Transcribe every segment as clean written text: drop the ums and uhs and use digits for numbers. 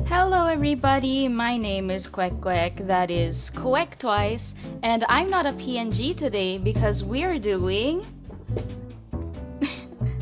Hello everybody, my name is Kwek Kwek, that is Kwek twice, and I'm not a PNG today because we're doing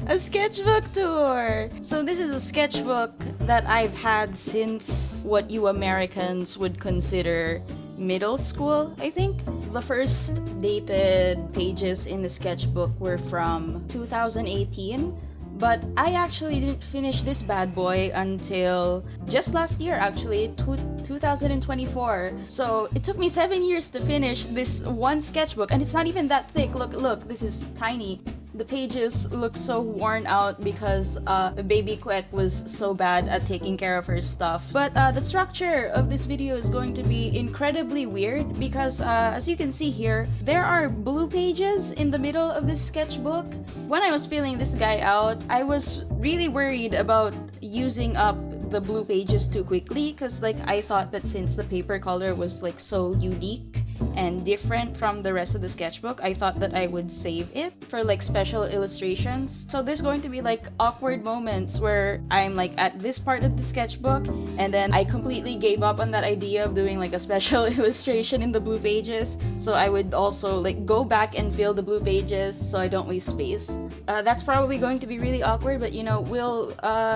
a sketchbook tour! So this is a sketchbook that I've had since what you Americans would consider middle school, I think. The first dated pages in the sketchbook were from 2018. But I actually didn't finish this bad boy until just last year, actually, 2024. So it took me 7 years to finish this one sketchbook, and it's not even that thick. Look, this is tiny. The pages look so worn out because baby Kwek was so bad at taking care of her stuff. But the structure of this video is going to be incredibly weird because as you can see here, there are blue pages in the middle of this sketchbook. When I was filling this guy out, I was really worried about using up the blue pages too quickly because I thought that since the paper color was so unique and different from the rest of the sketchbook, I thought that I would save it for special illustrations. So there's going to be awkward moments where I'm at this part of the sketchbook and then I completely gave up on that idea of doing a special illustration in the blue pages. So I would also go back and fill the blue pages so I don't waste space. That's probably going to be really awkward, but we'll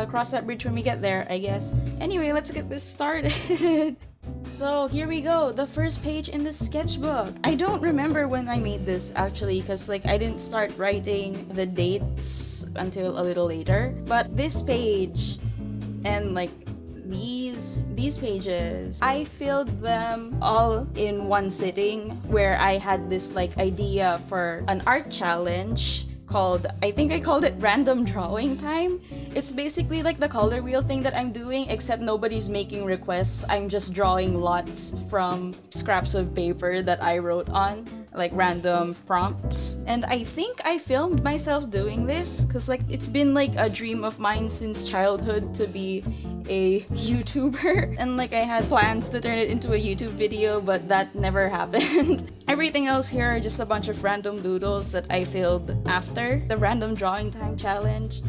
cross that bridge when we get there, I guess. Anyway, let's get this started. So here we go, the first page in the sketchbook. I don't remember when I made this actually because I didn't start writing the dates until a little later. But this page and these pages, I filled them all in one sitting where I had this idea for an art challenge called, I think I called it random drawing time. It's basically the color wheel thing that I'm doing, except nobody's making requests. I'm just drawing lots from scraps of paper that I wrote on, random prompts. And I think I filmed myself doing this because it's been a dream of mine since childhood to be a YouTuber. And I had plans to turn it into a YouTube video, but that never happened. Everything else here are just a bunch of random doodles that I filled after the random drawing time challenge.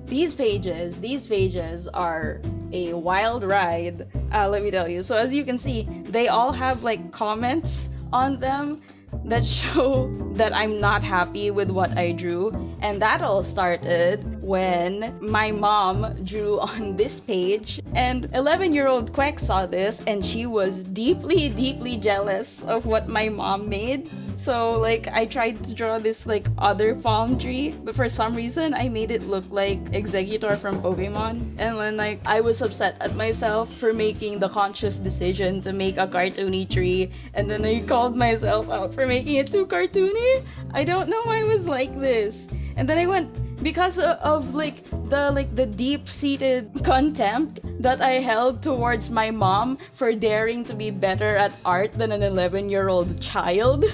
These pages are a wild ride, let me tell you. So as you can see, they all have comments on them that show that I'm not happy with what I drew. And that all started when my mom drew on this page, and 11-year-old Kwek saw this and she was deeply, deeply jealous of what my mom made. So I tried to draw this other palm tree, but for some reason I made it look like Executor from Pokemon. And then I was upset at myself for making the conscious decision to make a cartoony tree, and then I called myself out for making it too cartoony. I don't know why I was like this. And then I went, because of the deep-seated contempt that I held towards my mom for daring to be better at art than an 11-year-old child,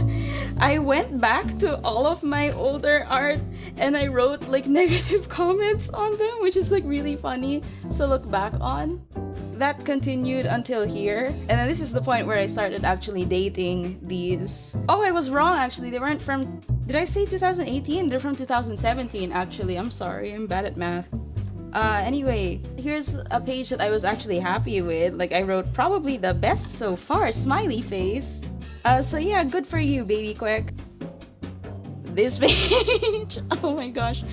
I went back to all of my older art and I wrote negative comments on them, which is really funny to look back on. That continued until here, and then this is the point where I started actually dating these. Oh, I was wrong actually, they weren't from, did I say 2018? They're from 2017 actually, I'm sorry, I'm bad at math. Anyway, here's a page that I was actually happy with. I wrote probably the best so far, smiley face. So yeah, good for you, baby Kwek. This page, oh my gosh.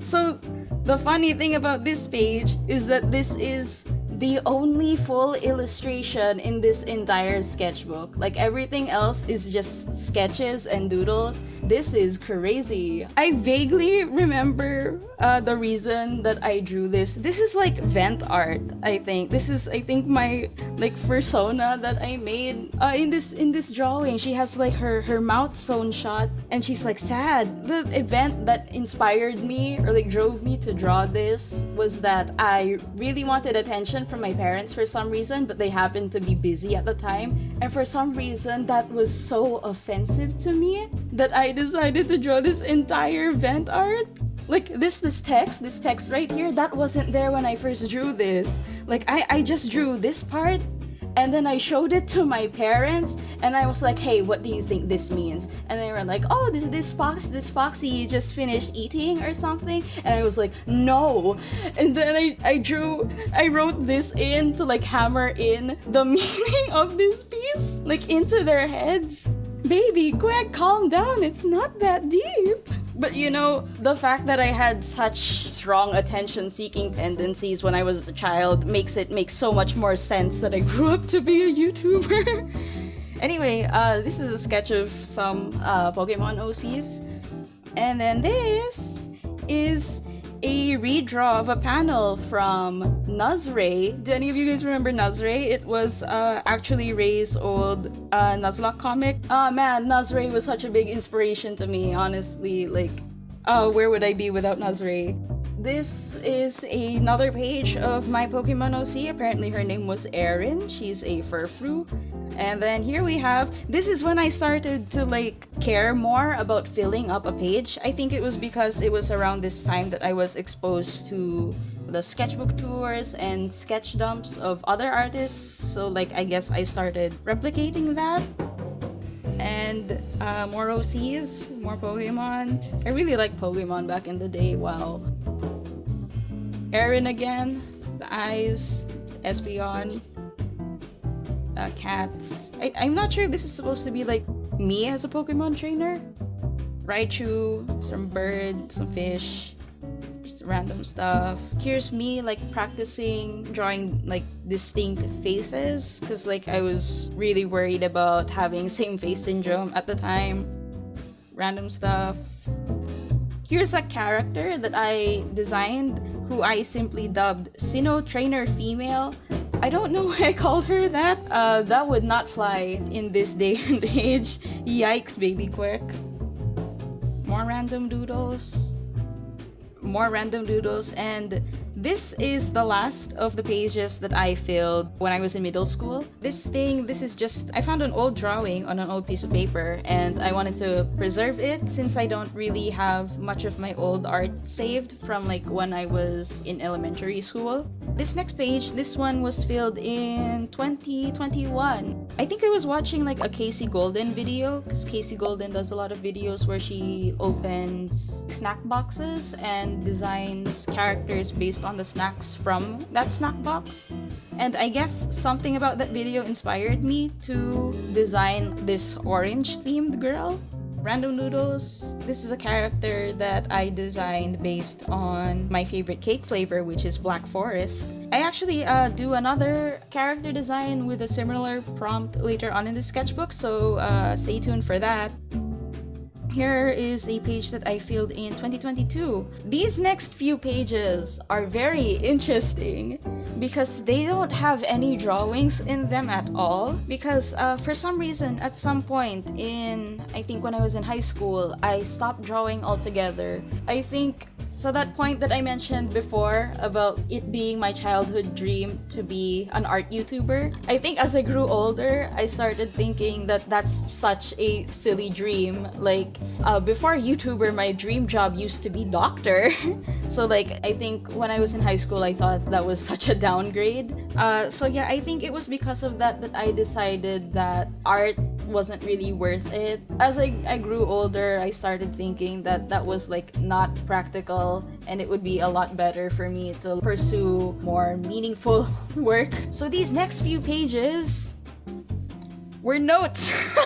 So the funny thing about this page is that this is the only full illustration in this entire sketchbook. Everything else is just sketches and doodles. This is crazy. I vaguely remember the reason that I drew this. This is vent art, I think. This is, I think, my persona that I made in this drawing. She has her mouth sewn shut and she's sad. The event that inspired me or drove me to draw this was that I really wanted attention from my parents for some reason, but they happened to be busy at the time, and for some reason that was so offensive to me that I decided to draw this entire vent art. This text right here, that wasn't there when I first drew this. I just drew this part And then I showed it to my parents, and I was like, hey, what do you think this means? And they were like, oh, this foxy just finished eating or something. And I was like, no. And then I wrote this in to like hammer in the meaning of this piece, like into their heads. Baby, quick, calm down, it's not that deep. But you know, the fact that I had such strong attention-seeking tendencies when I was a child makes so much more sense that I grew up to be a YouTuber. Anyway, this is a sketch of some Pokemon OCs. And then this is a redraw of a panel from Nuzray. Do any of you guys remember Nuzray? It was actually Ray's old Nuzlocke comic. Oh man, Nuzray was such a big inspiration to me, honestly. Like, where would I be without Nuzray? This is another page of my Pokemon OC. Apparently her name was Erin. She's a Furfrou. And then here we have, this is when I started to like care more about filling up a page. I think it was because it was around this time that I was exposed to the sketchbook tours and sketch dumps of other artists. So like I guess I started replicating that. And more OCs, more Pokemon. I really liked Pokemon back in the day. Wow. Erin again, the eyes, Espeon. Cats. I'm not sure if this is supposed to be like me as a Pokemon trainer. Raichu, some bird, some fish, just random stuff. Here's me like practicing drawing like distinct faces because like I was really worried about having same face syndrome at the time. Random stuff. Here's a character that I designed who I simply dubbed Sinnoh Trainer Female. I don't know why I called her that. That would not fly in this day and age. Yikes, baby, quick. More random doodles. More random doodles, and this is the last of the pages that I filled when I was in middle school. This is just, I found an old drawing on an old piece of paper and I wanted to preserve it since I don't really have much of my old art saved from like when I was in elementary school. This next page, this one was filled in 2021. I think I was watching like a Casey Golden video because Casey Golden does a lot of videos where she opens snack boxes and designs characters based on the snacks from that snack box. And I guess something about that video inspired me to design this orange themed girl. Random Noodles. This is a character that I designed based on my favorite cake flavor, which is Black Forest. I actually do another character design with a similar prompt later on in the sketchbook, so stay tuned for that. Here is a page that I filled in 2022. These next few pages are very interesting because they don't have any drawings in them at all. Because for some reason, at some point in, I think when I was in high school, I stopped drawing altogether. I think so that point that I mentioned before about it being my childhood dream to be an art YouTuber, I think as I grew older, I started thinking that that's such a silly dream. Like, before YouTuber, my dream job used to be doctor. So like, I think when I was in high school, I thought that was such a downgrade. So yeah, I think it was because of that that I decided that art wasn't really worth it. As I grew older, I started thinking that that was like not practical and it would be a lot better for me to pursue more meaningful work. So these next few pages were notes.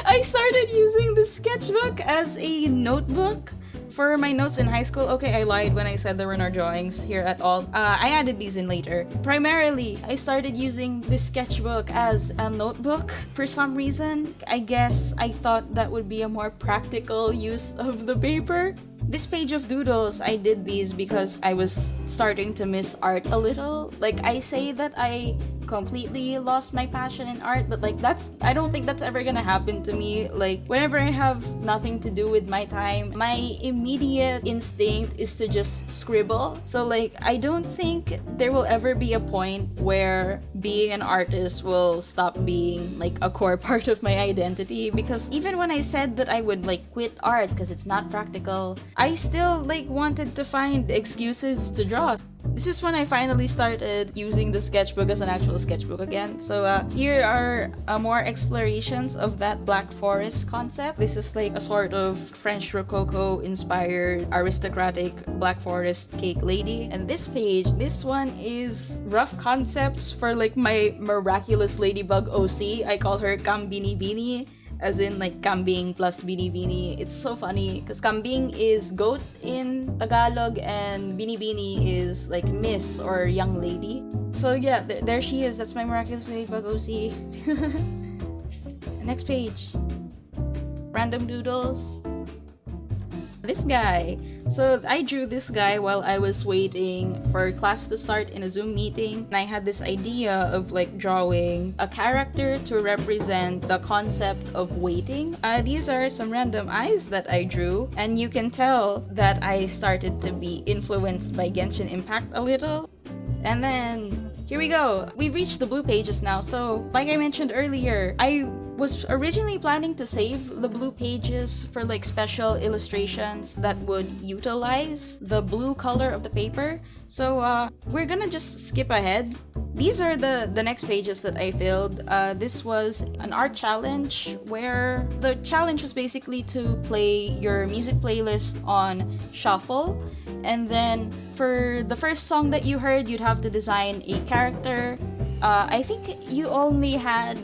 I started using the sketchbook as a notebook for my notes in high school. Okay, I lied when I said there were no drawings here at all. I added these in later. Primarily, I started using this sketchbook as a notebook for some reason. I guess I thought that would be a more practical use of the paper. This page of doodles, I did these because I was starting to miss art a little. Like, I say that I completely lost my passion in art, but like I don't think that's ever gonna happen to me. Like, whenever I have nothing to do with my time, my immediate instinct is to just scribble. So like, I don't think there will ever be a point where being an artist will stop being like a core part of my identity, because even when I said that I would like quit art because it's not practical, I still like wanted to find excuses to draw. This is when I finally started using the sketchbook as an actual sketchbook again. So here are more explorations of that Black Forest concept. This is like a sort of French Rococo inspired aristocratic Black Forest cake lady. And this page, this one is rough concepts for like my miraculous ladybug OC. I call her Kambini Bini, as in like kambing plus bini-bini. It's so funny because kambing is goat in Tagalog and bini-bini is like miss or young lady. So yeah, there she is. That's my miraculous ladybug OC. Next page. Random doodles. This guy. So I drew this guy while I was waiting for class to start in a Zoom meeting. And I had this idea of like drawing a character to represent the concept of waiting. These are some random eyes that I drew. And you can tell that I started to be influenced by Genshin Impact a little. And then here we go. We've reached the blue pages now. So like I mentioned earlier, I was originally planning to save the blue pages for like special illustrations that would utilize the blue color of the paper. So we're gonna just skip ahead. These are the next pages that I filled. This was an art challenge where the challenge was basically to play your music playlist on shuffle. And then for the first song that you heard, you'd have to design a character. I think you only had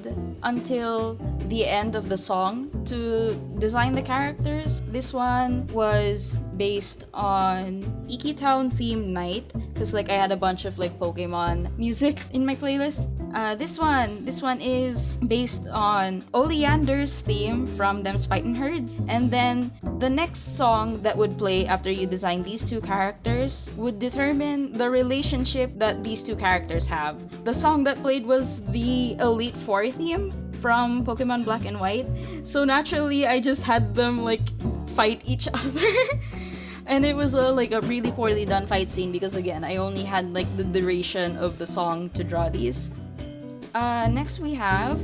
until the end of the song to design the characters. This one was based on Iki Town themed night because like I had a bunch of like Pokemon music in my playlist. This one is based on Oleander's theme from Them's Fightin' Herds. And then the next song that would play after you design these two characters would determine the relationship that these two characters have. The song that played was the Elite Four theme from Pokemon Black and White. So naturally, I just had them like fight each other. And it was like a really poorly done fight scene because again, I only had like the duration of the song to draw these. Next we have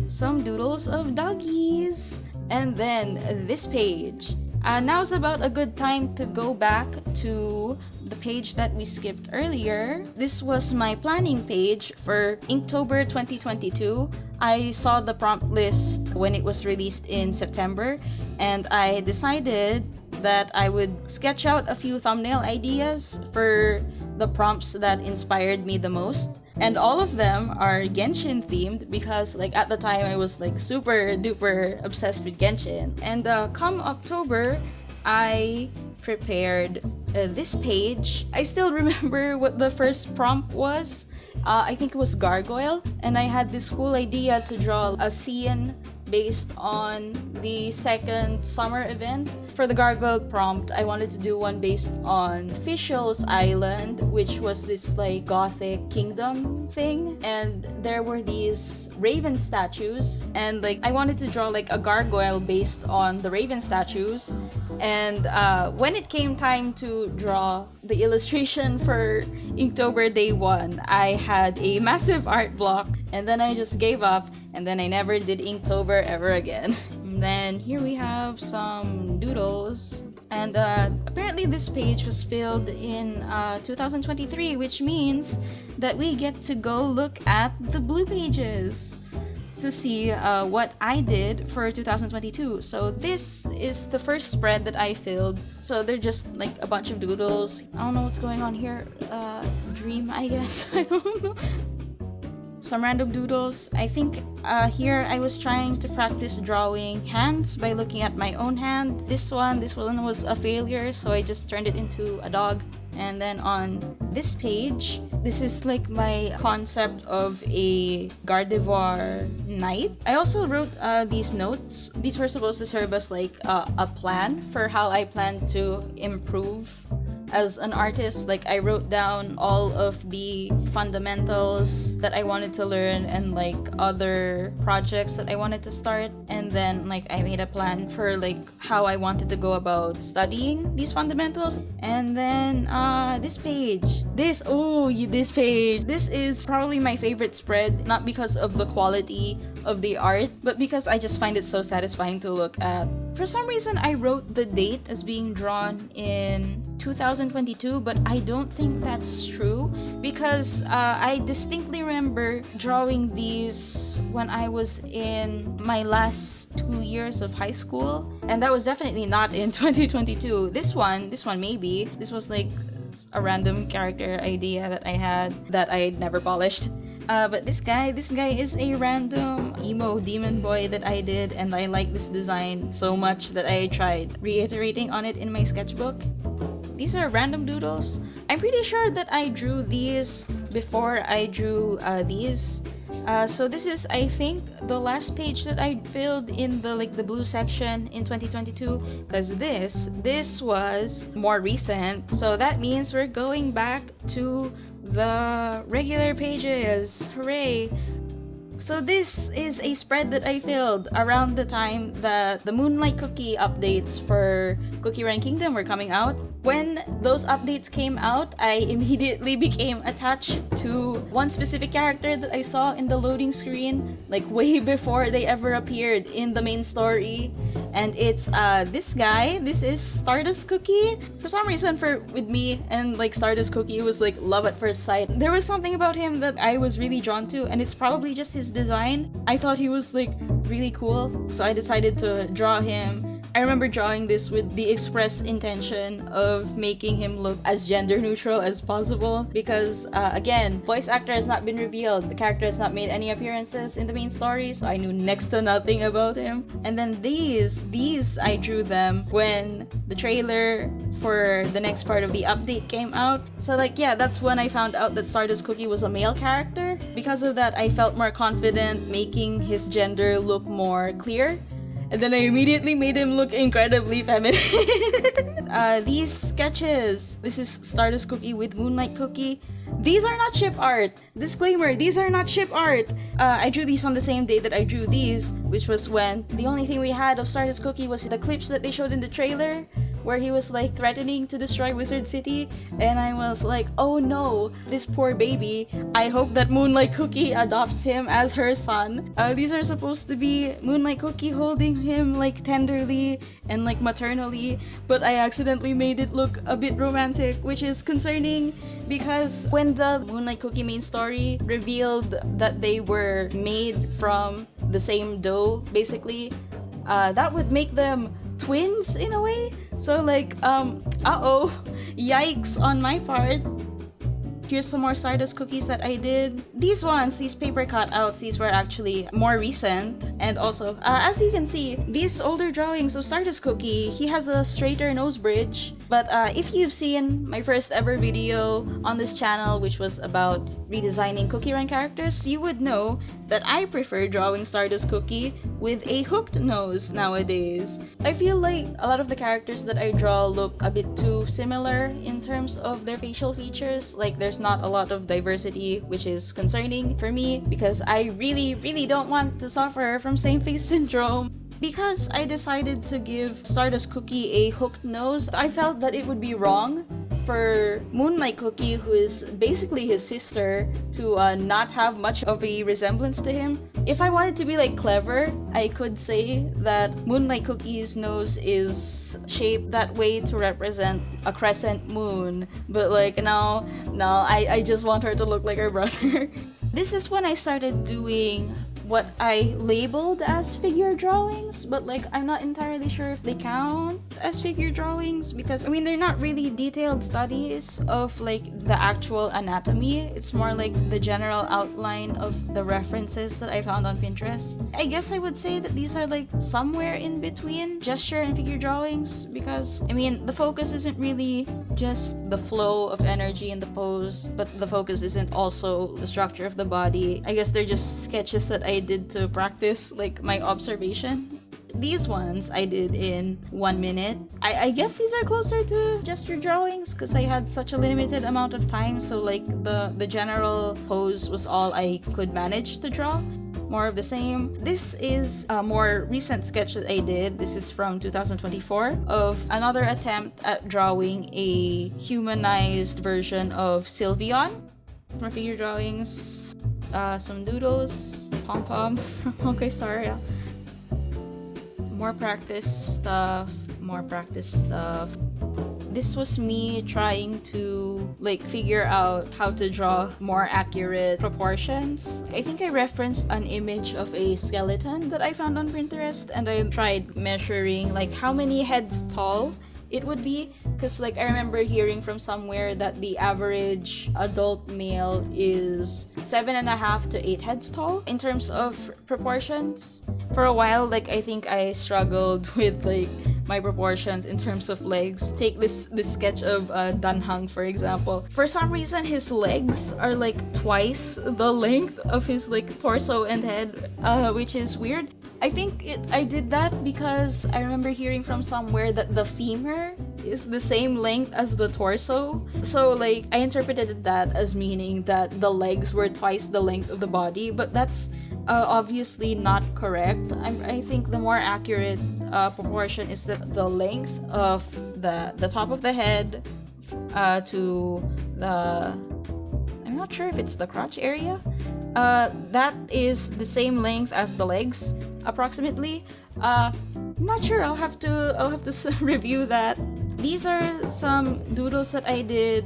some doodles of doggies. And then this page. Now's about a good time to go back to the page that we skipped earlier. This was my planning page for Inktober 2022. I saw the prompt list when it was released in September, and I decided that I would sketch out a few thumbnail ideas for the prompts that inspired me the most. And all of them are Genshin themed because like at the time I was like super duper obsessed with Genshin. And come October, I prepared this page. I still remember what the first prompt was. I think it was Gargoyle. And I had this cool idea to draw a scene based on the second summer event. For the Gargoyle prompt, I wanted to do one based on Fischl's Island, which was this like gothic kingdom thing, and there were these raven statues, and like I wanted to draw like a gargoyle based on the raven statues. And when it came time to draw the illustration for Inktober Day 1, I had a massive art block, and then I just gave up, and then I never did Inktober ever again. And then here we have some doodles. And apparently this page was filled in 2023, which means that we get to go look at the blue pages to see what I did for 2022. So this is the first spread that I filled. So they're just like a bunch of doodles. I don't know what's going on here. Dream, I guess. I don't know. Some random doodles. I think here I was trying to practice drawing hands by looking at my own hand. This one was a failure, so I just turned it into a dog. And then on this page, this is like my concept of a Gardevoir knight. I also wrote these notes. These were supposed to serve as like a plan for how I plan to improve as an artist. Like I wrote down all of the fundamentals that I wanted to learn and like other projects that I wanted to start, and then like I made a plan for like how I wanted to go about studying these fundamentals. And then this page, this page, this is probably my favorite spread, not because of the quality of the art, but because I just find it so satisfying to look at. For some reason I wrote the date as being drawn in 2022, but I don't think that's true because I distinctly remember drawing these when I was in my last 2 years of high school, and that was definitely not in 2022. This one maybe. This was like a random character idea that I had that I never polished. But this guy is a random emo demon boy that I did, and I like this design so much that I tried reiterating on it in my sketchbook. These are random doodles. I'm pretty sure that I drew these before I drew these. So this is, I think, the last page that I filled in the blue section in 2022, because this was more recent. So that means we're going back to the regular pages. Hooray! So this is a spread that I filled around the time that the Moonlight Cookie updates for Cookie Run Kingdom were coming out. When those updates came out, I immediately became attached to one specific character that I saw in the loading screen, like way before they ever appeared in the main story. And it's this guy. This is Stardust Cookie. For some reason, with me and like Stardust Cookie, it was like love at first sight. There was something about him that I was really drawn to, and it's probably just his design. I thought he was like really cool, so I decided to draw him. I remember drawing this with the express intention of making him look as gender neutral as possible because, again, voice actor has not been revealed, the character has not made any appearances in the main story, so I knew next to nothing about him. And then these I drew them when the trailer for the next part of the update came out. So like, yeah, that's when I found out that Stardust Cookie was a male character. Because of that, I felt more confident making his gender look more clear. And then I immediately made him look incredibly feminine. These sketches. This is Stardust Cookie with Moonlight Cookie. These are not ship art. Disclaimer, these are not ship art. I drew these on the same day that I drew these, which was when the only thing we had of Stardust Cookie was the clips that they showed in the trailer, where he was like threatening to destroy Wizard City, and I was like, oh no, this poor baby. I hope that Moonlight Cookie adopts him as her son. These are supposed to be Moonlight Cookie holding him like tenderly and like maternally, but I accidentally made it look a bit romantic, which is concerning because when the Moonlight Cookie main story revealed that they were made from the same dough, basically, that would make them twins in a way. So like, yikes on my part. Here's some more Stardust Cookies that I did. These paper cutouts, these were actually more recent. And also, as you can see, these older drawings of Stardust Cookie, he has a straighter nose bridge. But if you've seen my first ever video on this channel, which was about redesigning Cookie Run characters, you would know that I prefer drawing Stardust Cookie with a hooked nose nowadays. I feel like a lot of the characters that I draw look a bit too similar in terms of their facial features. Like, there's not a lot of diversity, which is concerning for me because I really don't want to suffer from same face syndrome. Because I decided to give Stardust Cookie a hooked nose, I felt that it would be wrong for Moonlight Cookie, who is basically his sister, to not have much of a resemblance to him. If I wanted to be like clever, I could say that Moonlight Cookie's nose is shaped that way to represent a crescent moon. But like, no, I just want her to look like her brother. This is when I started doing what I labeled as figure drawings, but like I'm not entirely sure if they count as figure drawings because I mean they're not really detailed studies of like the actual anatomy. It's more like the general outline of the references that I found on Pinterest. I guess I would say that these are like somewhere in between gesture and figure drawings because I mean the focus isn't really just the flow of energy in the pose, but the focus isn't also the structure of the body. I guess they're just sketches that I did to practice like my observation. These ones I did in 1 minute. I guess these are closer to gesture drawings because I had such a limited amount of time, so like the general pose was all I could manage to draw. More of the same. This is a more recent sketch that I did. This is from 2024 of another attempt at drawing a humanized version of Sylveon. More figure drawings. Some doodles, pom-pom from Okay Sorry. More practice stuff. This was me trying to like figure out how to draw more accurate proportions. I think I referenced an image of a skeleton that I found on Pinterest, and I tried measuring like how many heads tall it would be, because like I remember hearing from somewhere that the average adult male is 7.5 to 8 heads tall in terms of proportions. For a while, like I think I struggled with like my proportions in terms of legs. Take this sketch of Danhang, for example. For some reason, his legs are like twice the length of his like torso and head, which is weird. I think I did that because I remember hearing from somewhere that the femur is the same length as the torso. So like I interpreted that as meaning that the legs were twice the length of the body, but that's obviously not correct. I think the more accurate proportion is that the length of the top of the head to the, I'm not sure if it's the crotch area, that is the same length as the legs approximately. I'm not sure. I'll have to review that. These are some doodles that I did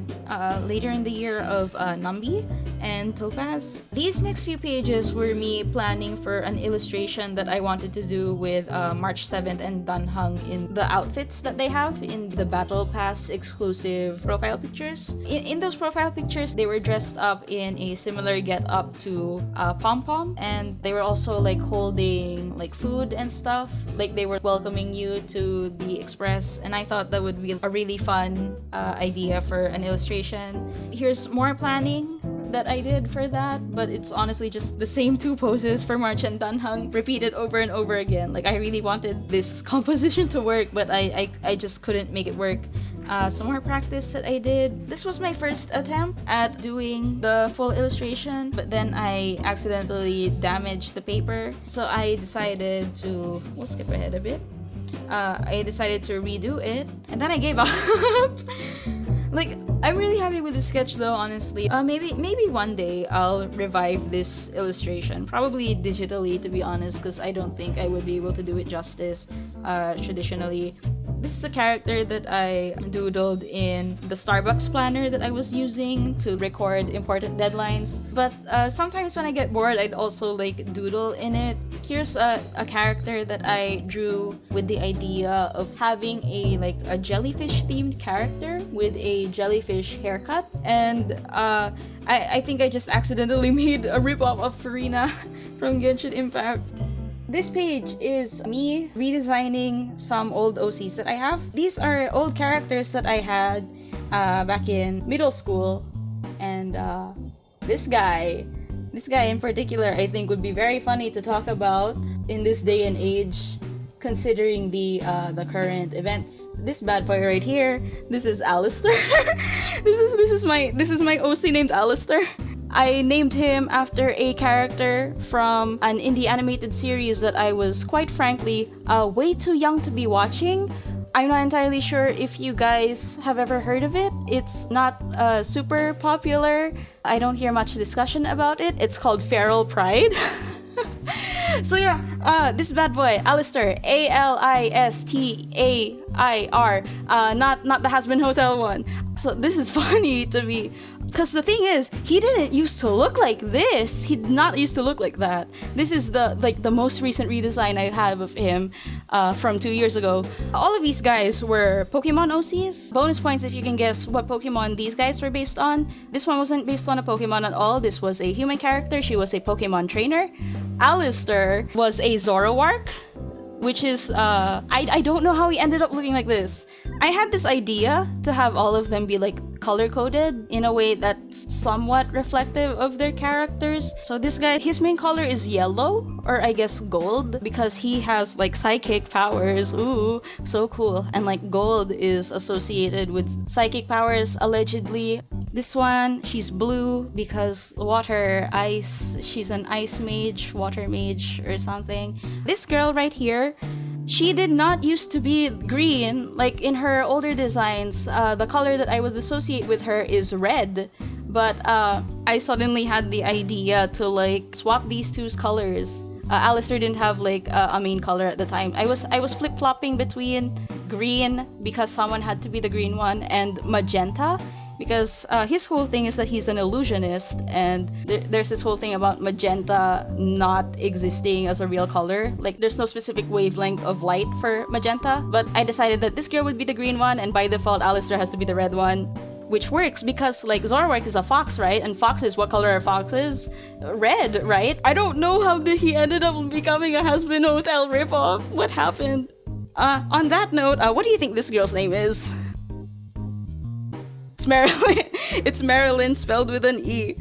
later in the year of Nambi and Topaz. These next few pages were me planning for an illustration that I wanted to do with March 7th and Danhang in the outfits that they have in the Battle Pass exclusive profile pictures. In those profile pictures, they were dressed up in a similar get-up to Pom Pom, and they were also like holding like food and stuff, like they were welcoming you to the Express, and I thought that would be a really fun idea for an illustration. Here's more planning that I did for that, but it's honestly just the same two poses for March and Danhang repeated over and over again. Like I really wanted this composition to work, but I just couldn't make it work. Some more practice that I did. This was my first attempt at doing the full illustration, but then I accidentally damaged the paper, so I decided to, we'll skip ahead a bit. I decided to redo it, and then I gave up. Like, I'm really happy with the sketch though, honestly. Maybe one day I'll revive this illustration, probably digitally, to be honest, because I don't think I would be able to do it justice traditionally. This is a character that I doodled in the Starbucks planner that I was using to record important deadlines. But sometimes when I get bored, I'd also like doodle in it. Here's a character that I drew with the idea of having a jellyfish themed character with a jellyfish haircut, and I think I just accidentally made a ripoff of Farina from Genshin Impact. This page is me redesigning some old OCs that I have. These are old characters that I had back in middle school, and this guy in particular I think would be very funny to talk about in this day and age, considering the current events. This bad boy right here, this is Alistair. this is my OC named Alistair. I named him after a character from an indie animated series that I was, quite frankly, way too young to be watching. I'm not entirely sure if you guys have ever heard of it. It's not super popular. I don't hear much discussion about it. It's called Feral Pride. So yeah, this bad boy, Alistair, Alistair, not the Has Been Hotel one. So this is funny to me, because the thing is, he didn't used to look like this. He did not used to look like that. This is the most recent redesign I have of him from 2 years ago. All of these guys were Pokemon OCs. Bonus points if you can guess what Pokemon these guys were based on. This one wasn't based on a Pokemon at all. This was a human character. She was a Pokemon trainer. Alistair was a Zoroark, which is, I don't know how he ended up looking like this. I had this idea to have all of them be like color-coded in a way that's somewhat reflective of their characters. So this guy, his main color is yellow, or I guess gold, because he has like psychic powers. Ooh, so cool. And like gold is associated with psychic powers, allegedly. This one, she's blue because water, ice, she's an ice mage, water mage or something. This girl right here, she did not used to be green. Like in her older designs, the color that I would associate with her is red. But I suddenly had the idea to like swap these two's colors. Alistair didn't have like a main color at the time. I was flip-flopping between green because someone had to be the green one, and magenta because his whole thing is that he's an illusionist, and there's this whole thing about magenta not existing as a real color. Like, there's no specific wavelength of light for magenta, but I decided that this girl would be the green one, and by default, Alistair has to be the red one. Which works because, like, Zorwark is a fox, right? And foxes, what color are foxes? Red, right? I don't know how he ended up becoming a Has-Been Hotel ripoff. What happened? On that note, what do you think this girl's name is? It's Marilyn. It's Marilyn spelled with an E.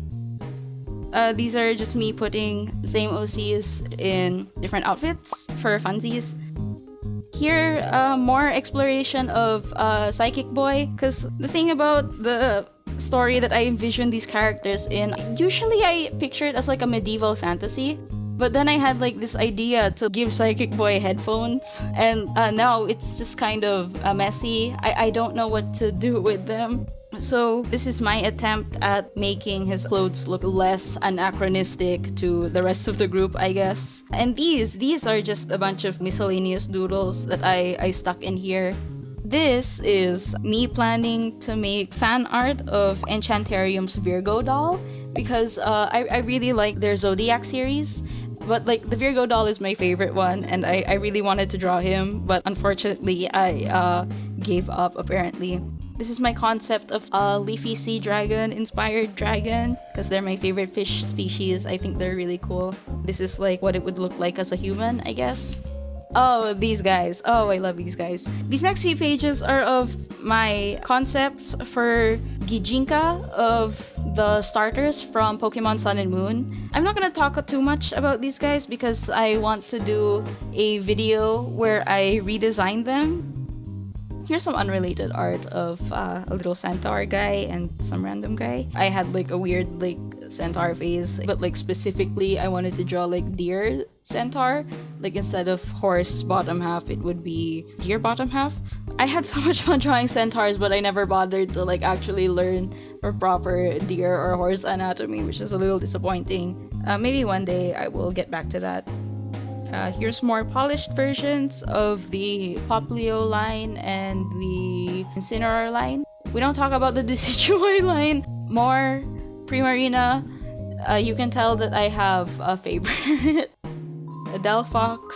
These are just me putting the same OCs in different outfits for funsies. Here, more exploration of Psychic Boy, because the thing about the story that I envisioned these characters in, usually I picture it as like a medieval fantasy, but then I had like this idea to give Psychic Boy headphones, and now it's just kind of messy. I don't know what to do with them. So this is my attempt at making his clothes look less anachronistic to the rest of the group, I guess. And these are just a bunch of miscellaneous doodles that I stuck in here. This is me planning to make fan art of Enchantarium's Virgo doll because I really like their Zodiac series. But like the Virgo doll is my favorite one, and I really wanted to draw him, but unfortunately I gave up apparently. This is my concept of a leafy sea dragon inspired dragon because they're my favorite fish species. I think they're really cool. This is like what it would look like as a human, I guess. Oh, these guys. Oh, I love these guys. These next few pages are of my concepts for Gijinka of the starters from Pokemon Sun and Moon. I'm not gonna talk too much about these guys because I want to do a video where I redesign them. Here's some unrelated art of a little centaur guy and some random guy. I had like a weird like centaur phase, but like specifically I wanted to draw like deer centaur. Like instead of horse bottom half, it would be deer bottom half. I had so much fun drawing centaurs, but I never bothered to like actually learn a proper deer or horse anatomy, which is a little disappointing. Maybe one day I will get back to that. Here's more polished versions of the Poplio line and the Incineroar line. We don't talk about the Decidueye line. More Primarina. You can tell that I have a favorite. A Delphox.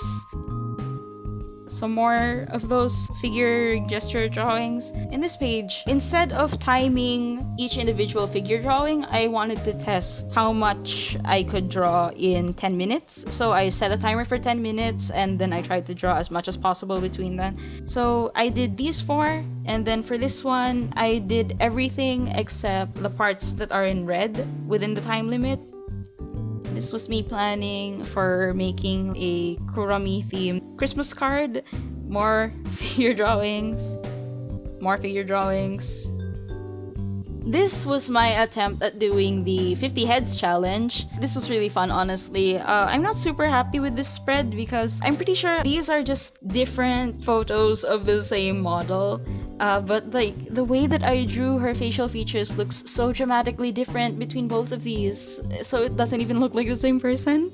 Some more of those figure gesture drawings. In this page, instead of timing each individual figure drawing, I wanted to test how much I could draw in 10 minutes. So I set a timer for 10 minutes and then I tried to draw as much as possible between them. So I did these four, and then for this one, I did everything except the parts that are in red within the time limit. This was me planning for making a Kurami themed Christmas card. More figure drawings. More figure drawings. This was my attempt at doing the 50 heads challenge. This was really fun, honestly. I'm not super happy with this spread because I'm pretty sure these are just different photos of the same model. But like the way that I drew her facial features looks so dramatically different between both of these, so it doesn't even look like the same person.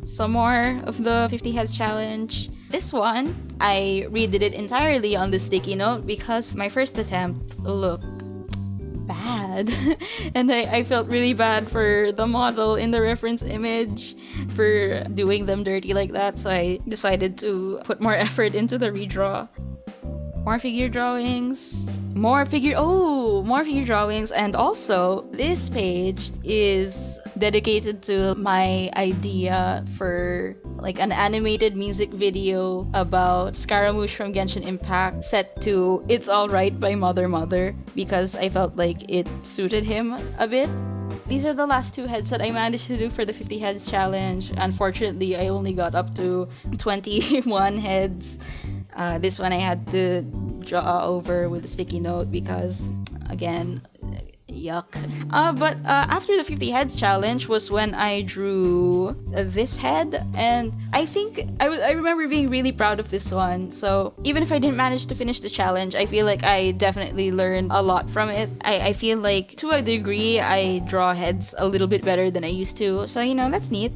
Some more of the 50 heads challenge. This one, I redid it entirely on the sticky note because my first attempt looked bad. And I felt really bad for the model in the reference image for doing them dirty like that, so I decided to put more effort into the redraw. More figure drawings. More figure drawings. And also, this page is dedicated to my idea for like an animated music video about Scaramouche from Genshin Impact set to It's Alright by Mother Mother because I felt like it suited him a bit. These are the last two heads that I managed to do for the 50 heads challenge. Unfortunately, I only got up to 21 heads. This one I had to draw over with a sticky note because, again, yuck. But after the 50 heads challenge was when I drew this head, and I think I remember being really proud of this one. So even if I didn't manage to finish the challenge, I feel like I definitely learned a lot from it. I feel like to a degree I draw heads a little bit better than I used to, so that's neat.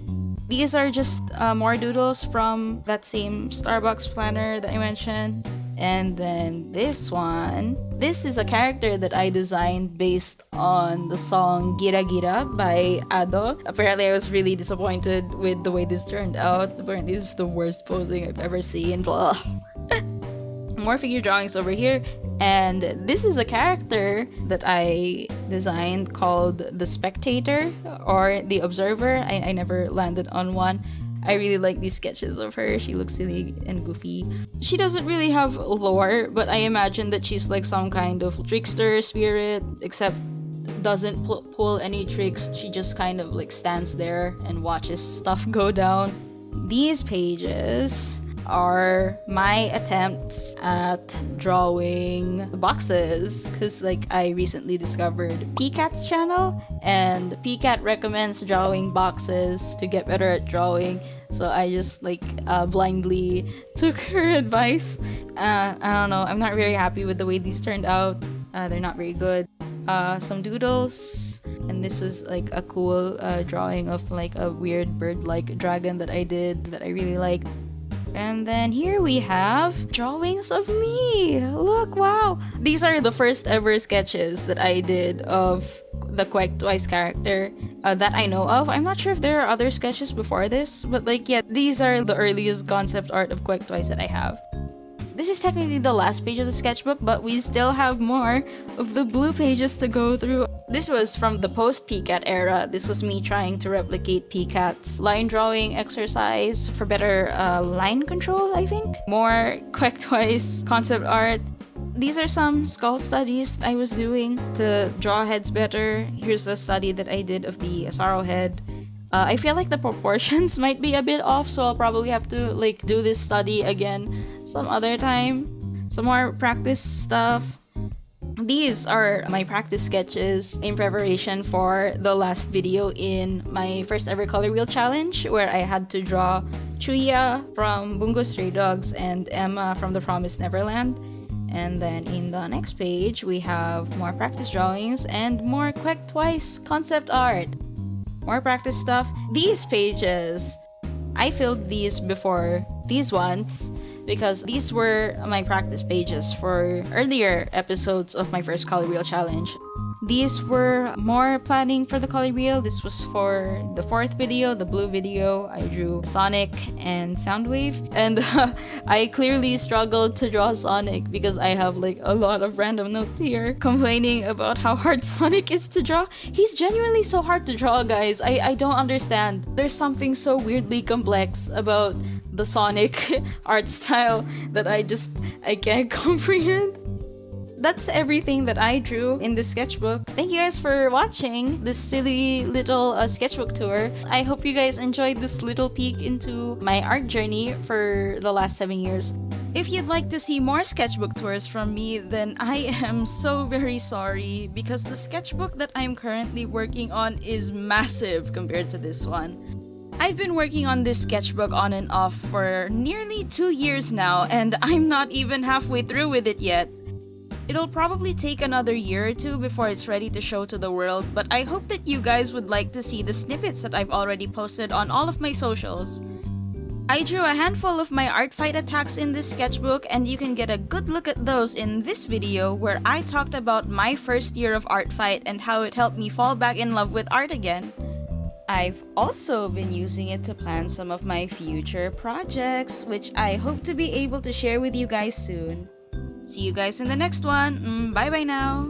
These are just more doodles from that same Starbucks planner that I mentioned. And then this one. This is a character that I designed based on the song Gira Gira by Ado. Apparently, I was really disappointed with the way this turned out. Apparently, this is the worst posing I've ever seen. Blah. More figure drawings over here. And this is a character that I designed called the Spectator or the Observer. I never landed on one. I really like these sketches of her. She looks silly and goofy. She doesn't really have lore, but I imagine that she's like some kind of trickster spirit, except doesn't pull any tricks. She just kind of like stands there and watches stuff go down. These pages are my attempts at drawing boxes, because like I recently discovered PCAT's channel, and PCAT recommends drawing boxes to get better at drawing, so I just like blindly took her advice. I don't know, I'm not very happy with the way these turned out. They're not very good. Some doodles, and this is like a cool drawing of like a weird bird-like dragon that I did that I really like. And then here we have drawings of me. Look, wow. These are the first ever sketches that I did of the Quake Twice character that I know of. I'm not sure if there are other sketches before this, but like, yeah, these are the earliest concept art of Quake Twice that I have. This is technically the last page of the sketchbook, but we still have more of the blue pages to go through. This was from the post-PCAT era. This was me trying to replicate PCAT's line drawing exercise for better line control, I think. More Quake Twice concept art. These are some skull studies I was doing to draw heads better. Here's a study that I did of the Asaro head. I feel like the proportions might be a bit off, so I'll probably have to like do this study again some other time. Some more practice stuff. These are my practice sketches in preparation for the last video in my first ever color wheel challenge, where I had to draw Chuya from Bungo Stray Dogs and Emma from The Promised Neverland. And then in the next page, we have more practice drawings and more Quake Twice concept art. More practice stuff. These pages, I filled these before these ones because these were my practice pages for earlier episodes of my first color wheel challenge. These were more planning for the color wheel. This was for the fourth video, the blue video. I drew Sonic and Soundwave, and I clearly struggled to draw Sonic because I have like a lot of random notes here complaining about how hard Sonic is to draw. He's genuinely so hard to draw, guys. I don't understand. There's something so weirdly complex about the Sonic art style that I can't comprehend. That's everything that I drew in this sketchbook. Thank you guys for watching this silly little sketchbook tour. I hope you guys enjoyed this little peek into my art journey for the last 7 years. If you'd like to see more sketchbook tours from me, then I am so very sorry, because the sketchbook that I'm currently working on is massive compared to this one. I've been working on this sketchbook on and off for nearly 2 years now, and I'm not even halfway through with it yet. It'll probably take another year or two before it's ready to show to the world, but I hope that you guys would like to see the snippets that I've already posted on all of my socials. I drew a handful of my art fight attacks in this sketchbook, and you can get a good look at those in this video where I talked about my first year of art fight and how it helped me fall back in love with art again. I've also been using it to plan some of my future projects, which I hope to be able to share with you guys soon. See you guys in the next one. Bye bye now.